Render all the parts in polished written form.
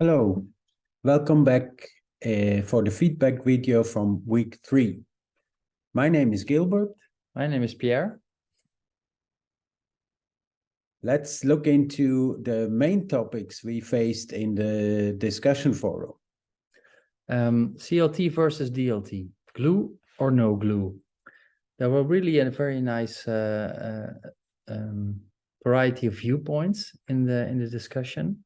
Hello, welcome back for the feedback video from week 3. My name is Gilbert. My name is Pierre. Let's look into the main topics we faced in the discussion forum. CLT versus DLT, glue or no glue. There were really a very nice variety of viewpoints in the discussion.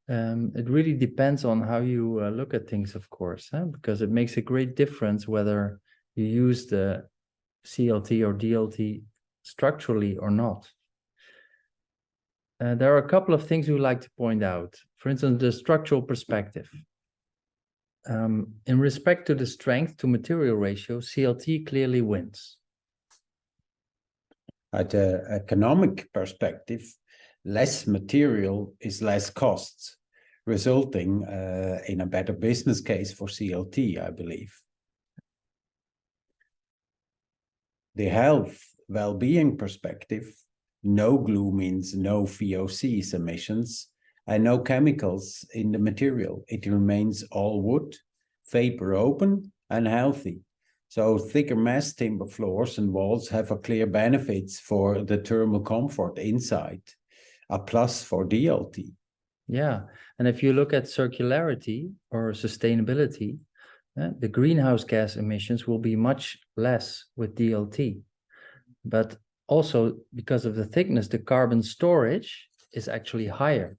It really depends on how you look at things, of course, because it makes a great difference whether you use the CLT or DLT structurally or not. There are a couple of things we like to point out. For instance, the structural perspective. In respect to the strength to material ratio, CLT clearly wins. At the economic perspective, less material is less costs, resulting in a better business case for CLT, I believe. The health, well-being perspective, no glue means no VOCs emissions and no chemicals in the material. It remains all wood, vapor open and healthy. So thicker mass timber floors and walls have a clear benefits for the thermal comfort inside, a plus for DLT. Yeah, and if you look at circularity or sustainability, the greenhouse gas emissions will be much less with DLT. But also because of the thickness, the carbon storage is actually higher.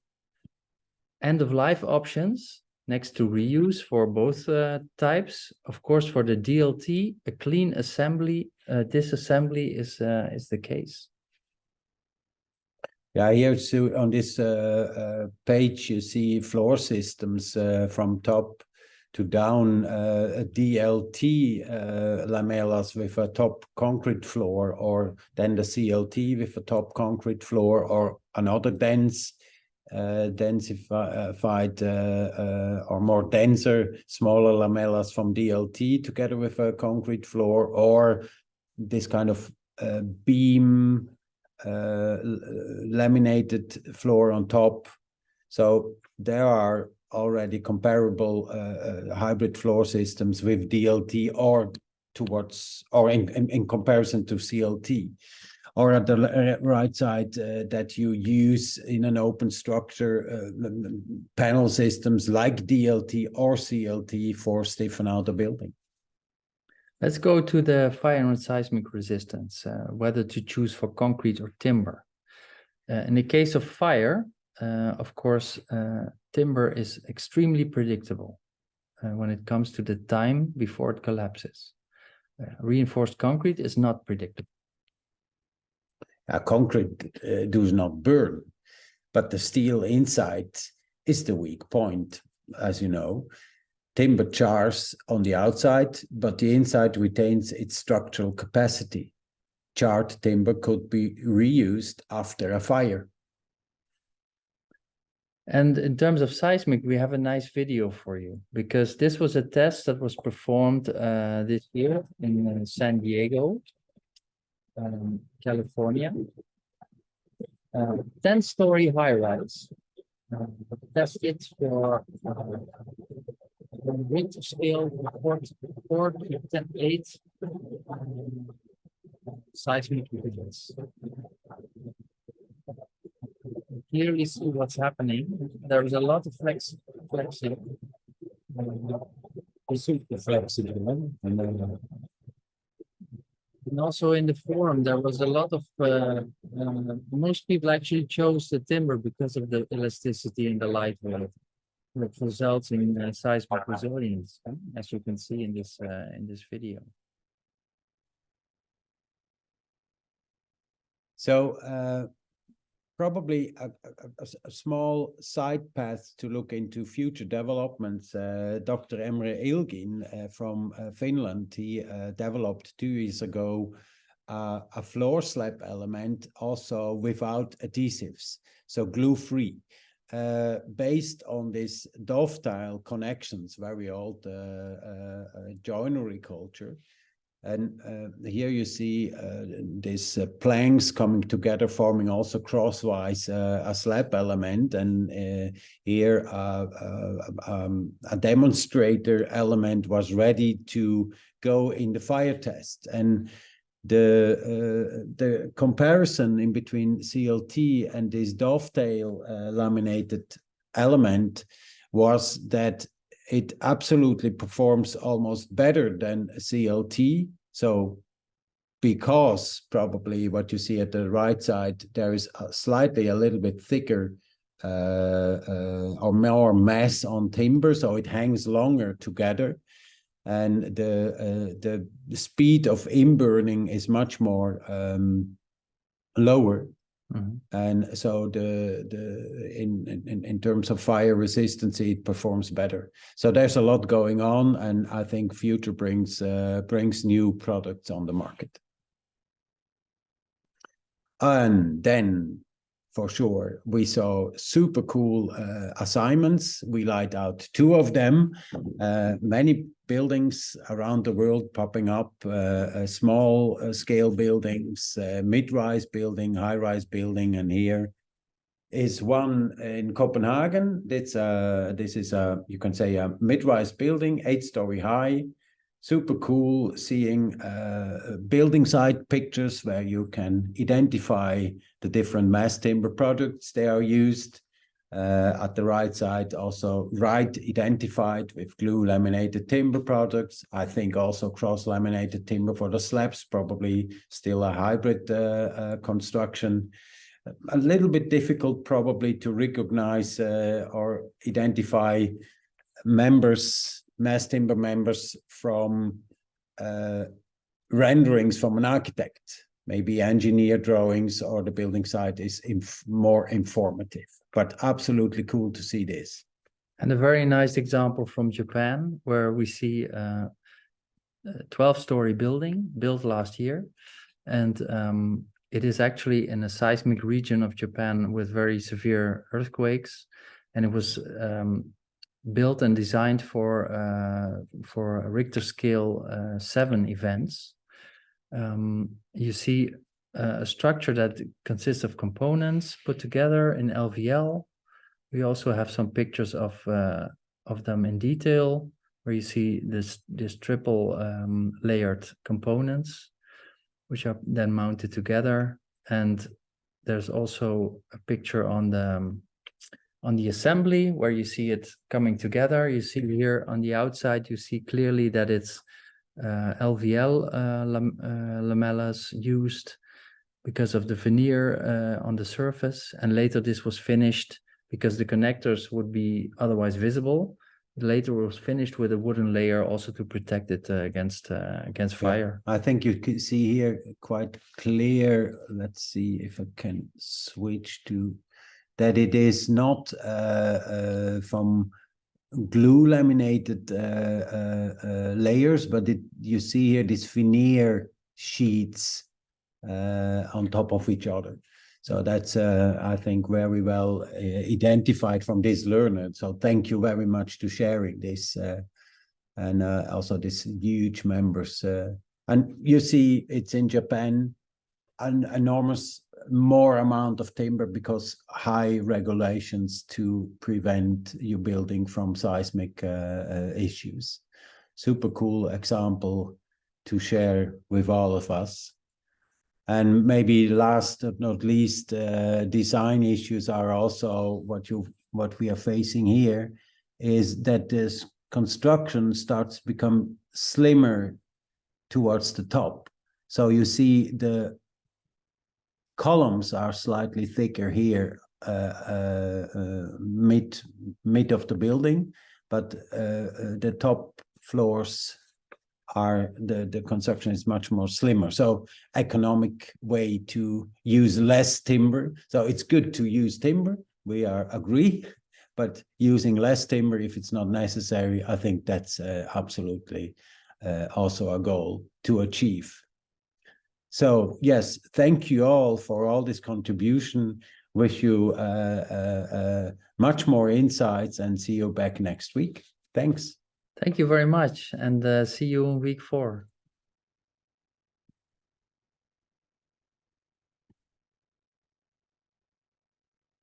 End-of-life options next to reuse for both types. Of course, for the DLT, a clean assembly, disassembly is the case. Yeah, here so on this page you see floor systems from top to down, DLT lamellas with a top concrete floor, or then the CLT with a top concrete floor, or another densified or more denser, smaller lamellas from DLT together with a concrete floor, or this kind of beam laminated floor on top. So there are already comparable hybrid floor systems with DLT or in comparison to CLT, or at the right side that you use in an open structure panel systems like DLT or CLT for stiffen out the building. Let's go to the fire and seismic resistance, whether to choose for concrete or timber. In the case of fire, of course, timber is extremely predictable when it comes to the time before it collapses. Reinforced concrete is not predictable. Concrete does not burn, but the steel inside is the weak point, as you know. Timber chars on the outside, but the inside retains its structural capacity. Charred timber could be reused after a fire. And in terms of seismic, we have a nice video for you, because this was a test that was performed this year in San Diego, California. 10-story high-rise. Tested for Richter scale 4 to 10.8 seismic events. Clearly see what's happening. There is a lot of flexing. And also in the forum, there was a lot of, most people actually chose the timber because of the elasticity and the lightweight, which results in seismic resilience, as you can see in this video. So probably a small side path to look into future developments. Dr. Emre Ilgin from Finland, he developed 2 years ago a floor slab element also without adhesives, so glue-free, based on this dovetail connections, very old joinery culture. And here you see these planks coming together, forming also crosswise a slab element. And here a demonstrator element was ready to go in the fire test. And the comparison in between CLT and this dovetail laminated element was that it absolutely performs almost better than CLT. So because probably what you see at the right side, there is slightly a little bit thicker or more mass on timber, so it hangs longer together. And the speed of inburning is much more lower. Mm-hmm. And so in terms of fire resistance, it performs better. So there's a lot going on, and I think future brings new products on the market. And then, for sure, we saw super cool assignments. We laid out 2 of them. Many buildings around the world popping up, small scale buildings, mid-rise building, high-rise building, and here is one in Copenhagen. This is you can say a mid-rise building, 8-story high. Super cool seeing building site pictures where you can identify the different mass timber products they are used. At the right side, also identified with glue laminated timber products. I think also cross laminated timber for the slabs, probably still a hybrid construction. A little bit difficult probably to recognize or identify mass timber members from renderings from an architect. Maybe engineer drawings or the building site is more informative, but absolutely cool to see this. And a very nice example from Japan, where we see a 12-story building built last year. And it is actually in a seismic region of Japan with very severe earthquakes. And it was built and designed for a Richter scale 7 events. You see a structure that consists of components put together in LVL. We also have some pictures of them in detail, where you see this triple layered components, which are then mounted together. And there's also a picture on the assembly where you see it coming together. You see here on the outside, you see clearly that it's LVL lamellas used because of the veneer on the surface. And later this was finished because the connectors would be otherwise visible. Later it was finished with a wooden layer also to protect it against fire. I think you can see here quite clear. Let's see if I can switch to that. It is not from glue laminated layers, but you see here these veneer sheets on top of each other. So that's, I think, very well identified from this learner. So thank you very much to sharing this and also this huge members. And you see it's in Japan, an enormous more amount of timber because high regulations to prevent you building from seismic issues. Super cool example to share with all of us. And maybe last but not least, design issues are also what we are facing here, is that this construction starts to become slimmer towards the top. So you see the columns are slightly thicker here, mid of the building, but the top floors are the construction is much more slimmer. So economic way to use less timber. So it's good to use timber. We agree, but using less timber if it's not necessary, I think that's absolutely also a goal to achieve. So yes, thank you all for all this contribution. Wish you much more insights and see you back next week. Thanks. Thank you very much, and see you in week 4.